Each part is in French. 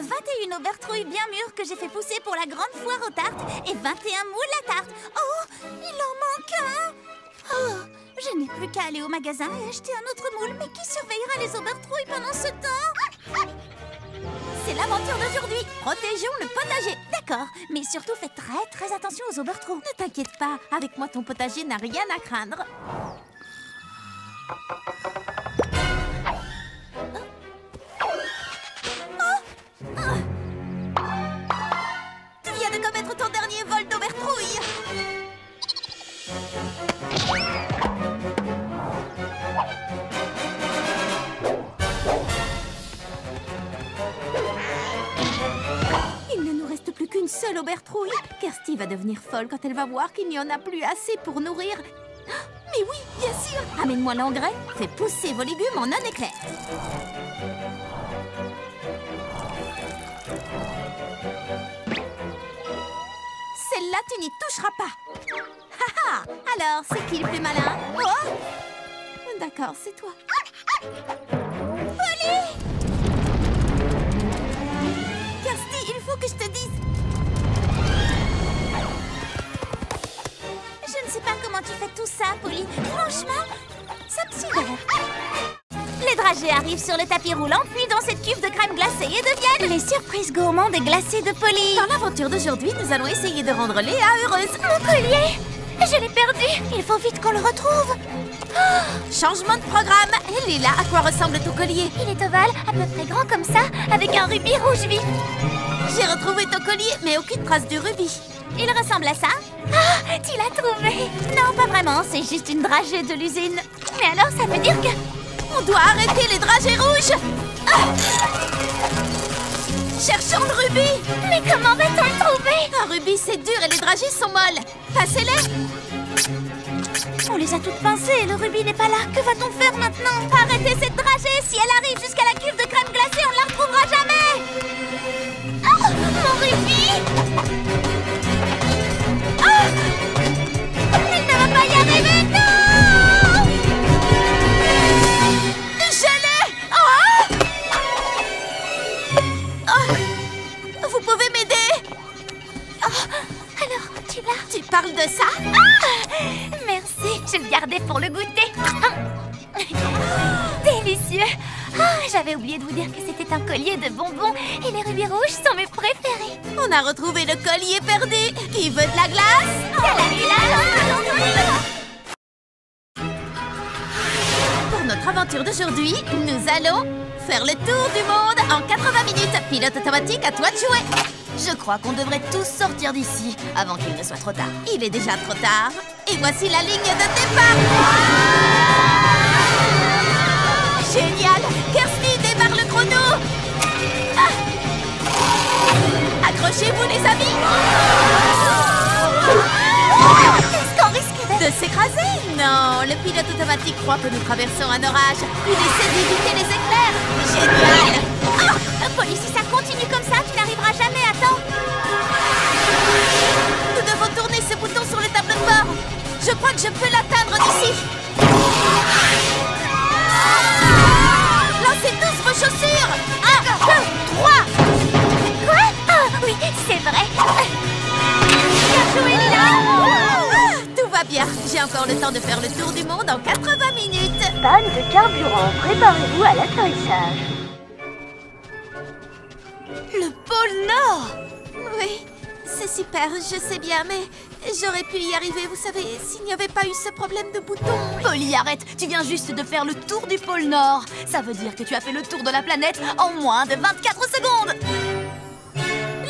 21 aubertrouilles bien mûres que j'ai fait pousser pour la grande foire aux tartes et 21 moules à tarte. Oh, il en manque un. Oh, je n'ai plus qu'à aller au magasin et acheter un autre moule. Mais qui surveillera les aubertrouilles pendant ce temps? C'est l'aventure d'aujourd'hui. Protégeons le potager. D'accord, mais surtout faites très attention aux aubertrouilles. Ne t'inquiète pas, avec moi ton potager n'a rien à craindre. Tu viens de commettre ton dernier vol d'aubertrouille. Il ne nous reste plus qu'une seule aubertrouille. Kirsty va devenir folle quand elle va voir qu'il n'y en a plus assez pour nourrir. Mais oui, bien sûr. Amène-moi l'engrais, fais pousser vos légumes en un éclair. Celle-là, tu n'y toucheras pas. Haha. Alors, c'est qui le plus malin? Oh, d'accord, c'est toi. Polly! Kirsty, il faut que je te dise. Je ne sais pas comment tu fais tout ça, Polly. Franchement, ça me sidère. Les dragées arrivent sur le tapis roulant, puis dans cette cuve de crème glacée et deviennent les surprises gourmandes et glacées de Polly. Dans l'aventure d'aujourd'hui, nous allons essayer de rendre Léa heureuse. Mon collier! Je l'ai perdu! Il faut vite qu'on le retrouve. Changement de programme. Léla, à quoi ressemble ton collier? Il est ovale, à peu près grand comme ça, avec un rubis rouge vif. J'ai retrouvé ton collier, mais aucune trace de rubis. Il ressemble à ça? Ah, tu l'as trouvé? Non, pas vraiment, c'est juste une dragée de l'usine. Mais alors, ça veut dire que... On doit arrêter les dragées rouges. Ah! Cherchons le rubis. Mais comment va-t-on le trouver? Un rubis, c'est dur et les dragées sont molles. Passez-les. On les a toutes pincées, le rubis n'est pas là. Que va-t-on faire maintenant? Arrêtez cette dragée! Si elle arrive jusqu'à la cuve de crème glacée, on ne la retrouvera jamais! Oh, mon rubis! Oh! Elle ne va pas y arriver, non! Je l'ai! Oh! Vous pouvez m'aider? Oh, alors, tu l'as? Tu parles de ça? Ah! Merci, je le gardais pour le goûter. Délicieux! Ah, j'avais oublié de vous dire que c'était un collier de bonbons et les rubis rouges sont mes préférés. On a retrouvé le collier perdu. Qui veut de la glace? Pour notre aventure d'aujourd'hui, nous allons faire le tour du monde en 80 minutes. Pilote automatique, à toi de jouer. Je crois qu'on devrait tous sortir d'ici avant qu'il ne soit trop tard. Il est déjà trop tard. Et voici la ligne de départ. Génial! Kirsty démarre le chrono. Accrochez-vous, les amis. Est-ce qu'on risque de s'écraser? Non, le pilote automatique croit que nous traversons un orage. Il essaie d'éviter les éclairs. Génial! Polly, si ça continue comme ça, tu n'arriveras jamais à temps. Nous devons tourner ce bouton sur le tableau de bord. Je crois que je peux l'atteindre d'ici. Lancez tous vos chaussures. 1, 2, 3. Quoi? Ah, oui, c'est vrai. Bien joué, Léla. Tout va bien. J'ai encore le temps de faire le tour du monde en 80 minutes. Panne de carburant. Préparez-vous à l'atterrissage. Le pôle Nord. Oui, c'est super, je sais bien, mais j'aurais pu y arriver, vous savez, s'il n'y avait pas eu ce problème de bouton. Polly, arrête! Tu viens juste de faire le tour du pôle Nord. Ça veut dire que tu as fait le tour de la planète en moins de 24 secondes.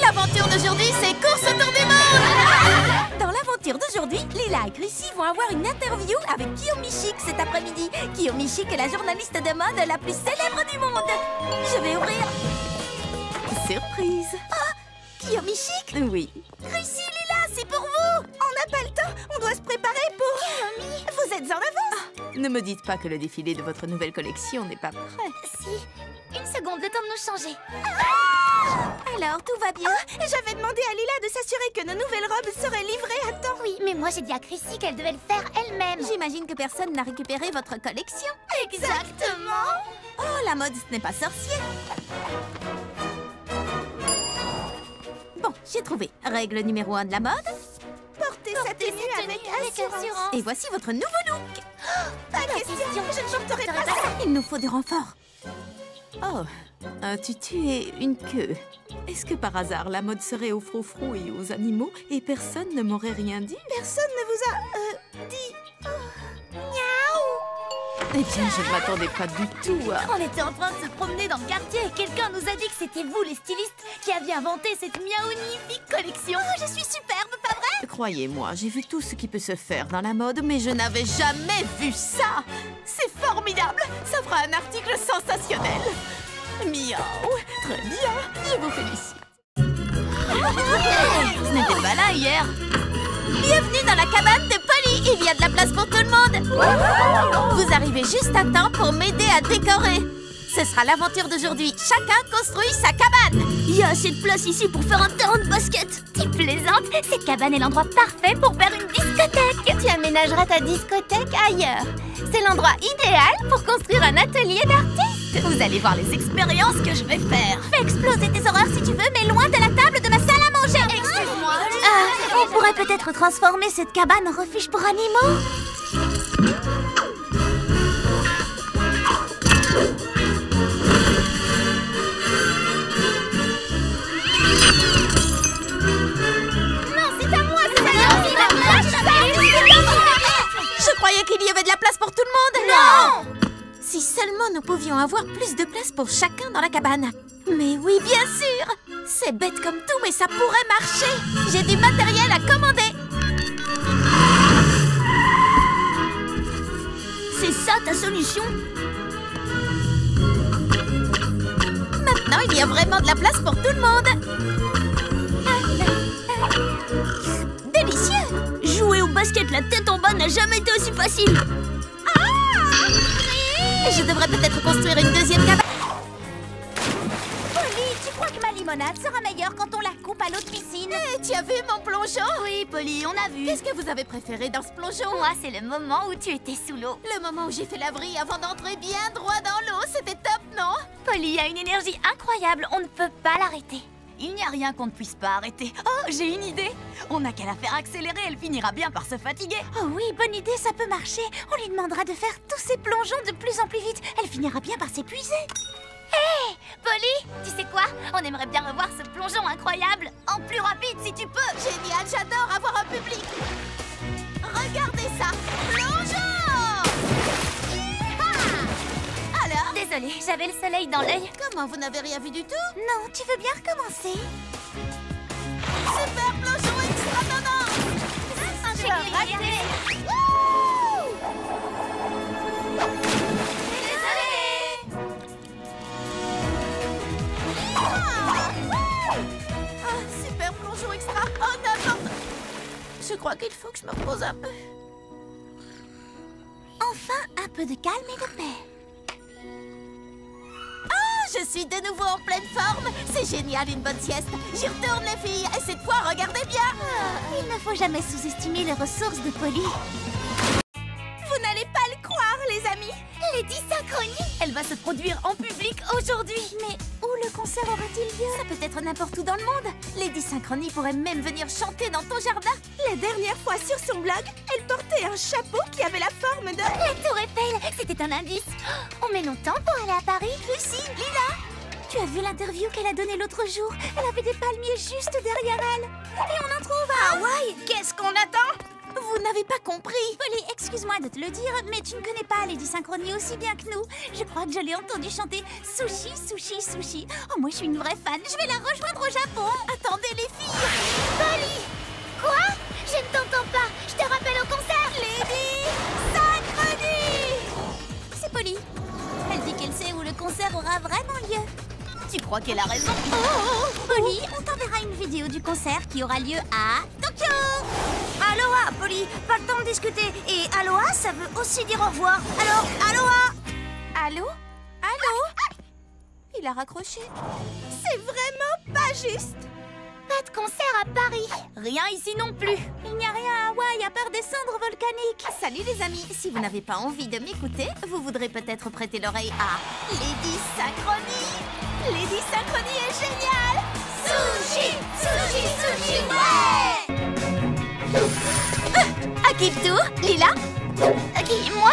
L'aventure d'aujourd'hui, c'est course autour du monde. Dans l'aventure d'aujourd'hui, Lila et Chrissy vont avoir une interview avec Kiyomi Chic cet après-midi. Kiyomi Chic est la journaliste de mode la plus célèbre du monde. Je vais ouvrir... Surprise. Ah, Kiyomi Chic? Oui. Chrissy, Lila, c'est pour vous. On n'a pas le temps, on doit se préparer pour... Kiyomi, vous êtes en avance. Ne me dites pas que le défilé de votre nouvelle collection n'est pas prêt. Si, une seconde, le temps de nous changer. Alors, tout va bien? J'avais demandé à Lila de s'assurer que nos nouvelles robes seraient livrées à temps. Oui, mais moi j'ai dit à Chrissy qu'elle devait le faire elle-même. J'imagine que personne n'a récupéré votre collection. Exactement. Oh, la mode, ce n'est pas sorcier. j'ai trouvé. Règle numéro 1 de la mode. Portez sa tenue avec assurance. Et voici votre nouveau look. Pas question, je ne porterai pas ça. Il nous faut du renfort. Oh, un tutu et une queue. Est-ce que par hasard la mode serait aux froufrous et aux animaux et personne ne m'aurait rien dit? Personne ne vous a dit. Eh bien, je ne m'attendais pas du tout à... On était en train de se promener dans le quartier et quelqu'un nous a dit que c'était vous, les stylistes, qui aviez inventé cette magnifique collection. Oh, je suis superbe, pas vrai? Croyez-moi, j'ai vu tout ce qui peut se faire dans la mode, mais je n'avais jamais vu ça. C'est formidable. Ça fera un article sensationnel. Miaou. Très bien. Je vous félicite. Ce n'était pas là hier. Bienvenue dans la cabane de Polly. Il y a de la place pour tout le monde. Vous arrivez juste à temps pour m'aider à décorer. Ce sera l'aventure d'aujourd'hui. Chacun construit sa cabane. Il y a assez de place ici pour faire un terrain de basket. Tu plaisantes? Cette cabane est l'endroit parfait pour faire une discothèque. Tu aménageras ta discothèque ailleurs. C'est l'endroit idéal pour construire un atelier d'artiste. Vous allez voir les expériences que je vais faire. Fais exploser tes horreurs si tu veux, mais loin de la table de ma salle à manger. Excuse-moi. On pourrait peut-être transformer cette cabane en refuge pour animaux. Je croyais qu'il y avait de la place pour tout le monde. Non! Si seulement nous pouvions avoir plus de place pour chacun dans la cabane. Mais oui, bien sûr. C'est bête comme tout, mais ça pourrait marcher. J'ai du matériel à commander. C'est ça ta solution? Maintenant, il y a vraiment de la place pour tout le monde. Délicieux. Jouer au basket la tête en bas n'a jamais été aussi facile. Je devrais peut-être construire une deuxième cabane. Polly, tu crois que ma limonade sera meilleure quand on la coupe à l'eau de piscine? Tu as vu mon plongeon? Oui, Polly, on a vu. Qu'est-ce que vous avez préféré dans ce plongeon? Moi, c'est le moment où tu étais sous l'eau. Le moment où j'ai fait la vrille avant d'entrer bien droit dans l'eau, c'était top, non? Polly a une énergie incroyable, on ne peut pas l'arrêter. Il n'y a rien qu'on ne puisse pas arrêter. Oh, j'ai une idée. On n'a qu'à la faire accélérer, elle finira bien par se fatiguer. Oh oui, bonne idée, ça peut marcher. On lui demandera de faire tous ces plongeons de plus en plus vite. Elle finira bien par s'épuiser. Hé, Polly, tu sais quoi? On aimerait bien revoir ce plongeon incroyable. En plus rapide, si tu peux. Génial, j'adore avoir un public. Regardez ça. Plongeon! Alors? Désolée, j'avais le soleil dans l'œil. Comment, vous n'avez rien vu du tout? Non, tu veux bien recommencer? Super plongeon extra tendance! J'ai raté. Super plongeon extra! Oh, n'importe! Je crois qu'il faut que je me repose un peu. Enfin, un peu de calme et de paix. Je suis de nouveau en pleine forme. C'est génial, une bonne sieste. J'y retourne, les filles. Et cette fois, regardez bien. Il ne faut jamais sous-estimer les ressources de Polly. Vous n'allez pas le croire, les amis. Lady Synchronie, elle va se produire en public aujourd'hui. Mais où le concert aura-t-il lieu? Ça peut être n'importe où dans le monde. Lady Synchronie pourrait même venir chanter dans ton jardin. La dernière fois sur son blog, elle portait un chapeau qui avait la forme de... La tour Eiffel, c'était un indice. On met longtemps pour aller à Paris. Lucie, Lila, tu as vu l'interview qu'elle a donnée l'autre jour? Elle avait des palmiers juste derrière elle. Et on en trouve à Hawaï. Qu'est-ce qu'on attend? Vous n'avez pas compris. Polly, excuse-moi de te le dire, mais tu ne connais pas Lady Synchronie aussi bien que nous. Je crois que je l'ai entendu chanter Sushi, Sushi, Sushi. Oh, moi je suis une vraie fan. Je vais la rejoindre au Japon. Attendez, les filles. Polly! Quoi? Je ne t'entends pas. Je te rappelle au concert. Lady Synchronie. C'est Polly. Elle dit qu'elle sait où le concert aura vraiment lieu. Tu crois qu'elle a raison? Polly, on t'enverra une vidéo du concert qui aura lieu à Tokyo. Aloha, Polly. Pas le temps de discuter. Et aloha, ça veut aussi dire au revoir. Alors, aloha! Allô? Allô? Il a raccroché. C'est vraiment pas juste. Pas de concert à Paris. Rien ici non plus. Il n'y a rien à Hawaï à part des cendres volcaniques. Salut les amis, si vous n'avez pas envie de m'écouter, vous voudrez peut-être prêter l'oreille à Lady Synchronie. Lady Synchronie est géniale. Sushi, sushi, Qui tout? Lila? Qui, moi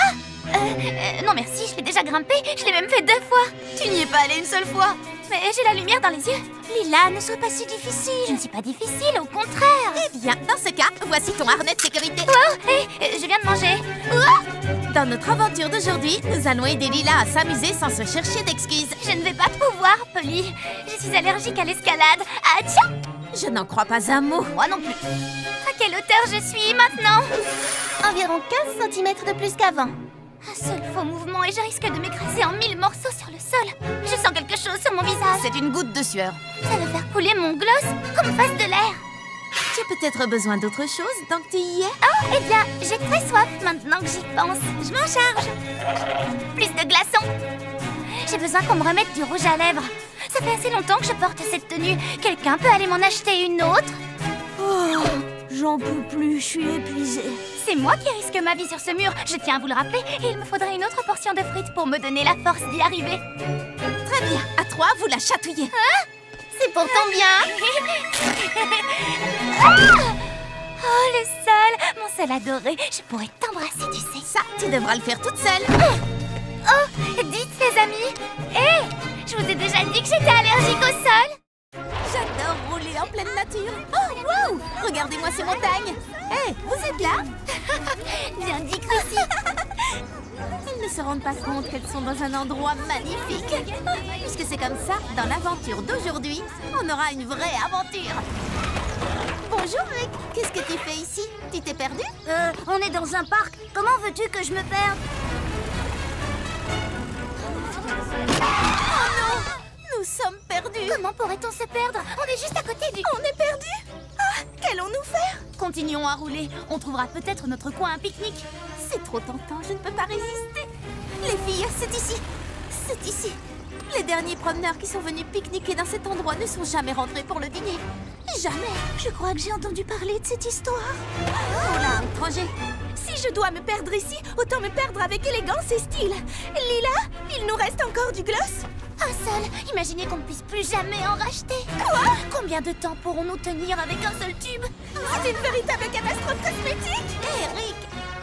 non merci, je l'ai déjà grimpé. Je l'ai même fait 2 fois. Tu n'y es pas allée une seule fois. Mais j'ai la lumière dans les yeux. Lila, ne sois pas si difficile. Je ne suis pas difficile, au contraire. Eh bien, dans ce cas, voici ton harnais de sécurité. Oh, hé, je viens de manger. Dans notre aventure d'aujourd'hui, nous allons aider Lila à s'amuser sans se chercher d'excuses. Je ne vais pas pouvoir, Polly. Je suis allergique à l'escalade. Ah tiens! Je n'en crois pas un mot. Moi non plus. À quelle hauteur je suis maintenant? Environ 15 cm de plus qu'avant. Un seul faux mouvement et je risque de m'écraser en 1000 morceaux sur le sol. Je sens quelque chose sur mon visage. C'est une goutte de sueur. Ça va faire couler mon gloss comme fasse de l'air. Tu as peut-être besoin d'autre chose tant que tu y es. Oh, eh bien, j'ai très soif maintenant que j'y pense. Je m'en charge. Plus de glaçons. J'ai besoin qu'on me remette du rouge à lèvres. Ça fait assez longtemps que je porte cette tenue. Quelqu'un peut aller m'en acheter une autre? Oh, j'en peux plus, je suis épuisée. C'est moi qui risque ma vie sur ce mur. Je tiens à vous le rappeler. Et il me faudrait une autre portion de frites pour me donner la force d'y arriver. Très bien. À 3, vous la chatouillez. C'est pour ton bien. Ah! Oh, le sol. Mon sol adoré. Je pourrais t'embrasser, tu sais. Ça, tu devras le faire toute seule. Oh, dites les amis. Hé, je vous ai déjà dit que j'étais allergique au sol. J'adore rouler en pleine nature. Oh, wow! Regardez-moi ces montagnes. Hé, vous êtes là? Bien dit, Chrissy. Ils ne se rendent pas compte qu'elles sont dans un endroit magnifique. Puisque c'est comme ça, dans l'aventure d'aujourd'hui, on aura une vraie aventure. Bonjour Rick, qu'est-ce que tu fais ici? Tu t'es perdu? On est dans un parc. Comment veux-tu que je me perde? Oh non! Nous sommes perdus. Comment pourrait-on se perdre? On est juste à côté du... On est perdus? Ah, qu'allons-nous faire? Continuons à rouler. On trouvera peut-être notre coin à pique-nique. C'est trop tentant, je ne peux pas résister. Les filles, c'est ici. C'est ici. Les derniers promeneurs qui sont venus pique-niquer dans cet endroit ne sont jamais rentrés pour le dîner. Jamais. Je crois que j'ai entendu parler de cette histoire. Oh là, étranger. Si je dois me perdre ici, autant me perdre avec élégance et style. Lila, il nous reste encore du gloss? Un seul. Imaginez qu'on ne puisse plus jamais en racheter. Quoi? Combien de temps pourrons-nous tenir avec un seul tube? C'est une véritable catastrophe cosmétique. Eric,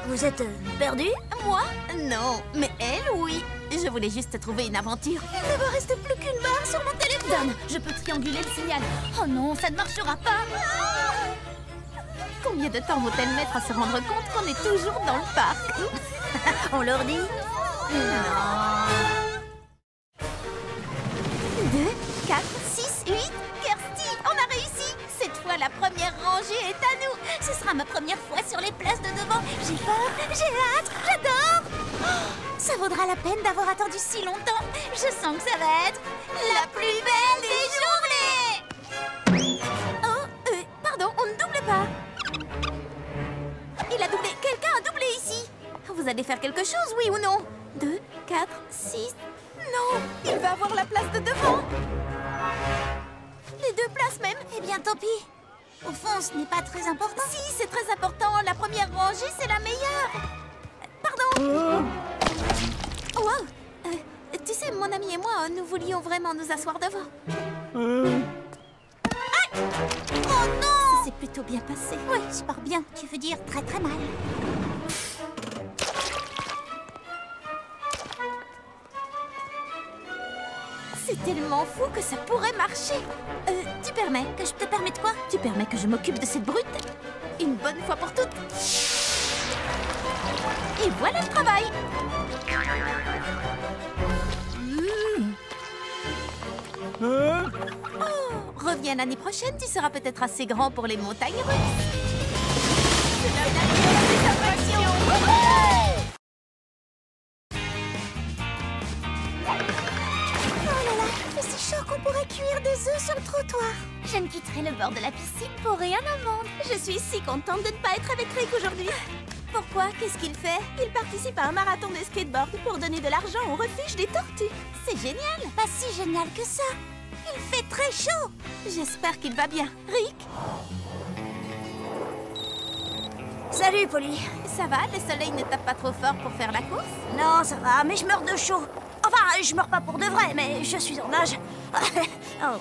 Vous êtes perdu? moi? Non, mais elle, oui. Je voulais juste trouver une aventure. Il ne me reste plus qu'une barre sur mon téléphone. Je peux trianguler le signal. Oh non, ça ne marchera pas. Combien de temps vont-elles mettre à se rendre compte qu'on est toujours dans le parc? On leur dit? Non. 2, 4, 6, 8. Kirsty, on a réussi. Cette fois, la première rangée est à nous. Ce sera ma première fois sur les places de devant. J'ai peur, j'ai hâte, j'adore. Ça vaudra la peine d'avoir attendu si longtemps. Je sens que ça va être la plus belle des journées. Oh, pardon, on ne double pas. Il a doublé. Quelqu'un a doublé ici. Vous allez faire quelque chose, oui ou non? 2, 4, 6... Non, il va avoir la place de devant. Les 2 places même. Eh bien, tant pis. Au fond, ce n'est pas très important. Si, c'est très important. La première rangée, c'est la meilleure. Pardon. Oh, wow. Tu sais, mon ami et moi, nous voulions vraiment nous asseoir devant. Oh non! Ça s'est plutôt bien passé. Oui, c'est pas bien. Tu veux dire très très mal. C'est tellement fou que ça pourrait marcher. Tu permets Que je te permette quoi? Tu permets que je m'occupe de cette brute? Une bonne fois pour toutes. Et voilà le travail. Oh, reviens l'année prochaine, tu seras peut-être assez grand pour les montagnes russes. C'est la satisfaction. Oh là là, il fait si chaud qu'on pourrait cuire des œufs sur le trottoir. Je ne quitterai le bord de la piscine pour rien au monde. Je suis si contente de ne pas être avec Rick aujourd'hui. Pourquoi? Qu'est-ce qu'il fait? Il participe à un marathon de skateboard pour donner de l'argent au refuge des tortues. C'est génial. Pas si génial que ça. Il fait très chaud. J'espère qu'il va bien. Rick? Salut, Polly. Ça va? Le soleil ne tape pas trop fort pour faire la course? Non, ça va, mais je meurs de chaud. Enfin, je meurs pas pour de vrai, mais je suis en nage. Oh,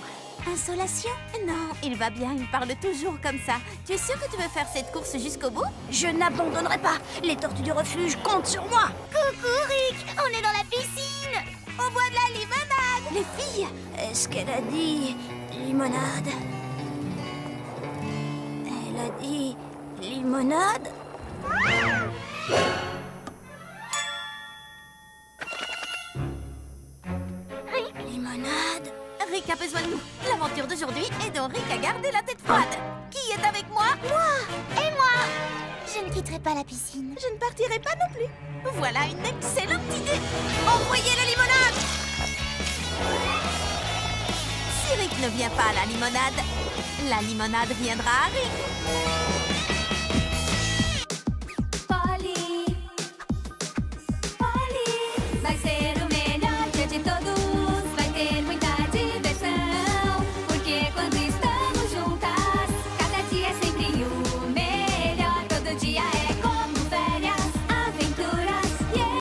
Insolation? Non, il va bien, il parle toujours comme ça. Tu es sûr que tu veux faire cette course jusqu'au bout? Je n'abandonnerai pas. Les tortues du refuge comptent sur moi. Coucou, Rick. On est dans la piscine. On boit de la limonade! Les filles! Est-ce qu'elle a dit limonade? Elle a dit limonade? Limonade? Rick a besoin de nous. L'aventure d'aujourd'hui est dont Rick a gardé la tête froide. Qui est avec moi? Moi. Et moi? Je ne quitterai pas la piscine. Je ne partirai pas non plus. Voilà une excellente idée. Envoyez la limonade! Si Rick ne vient pas à la limonade viendra à Rick.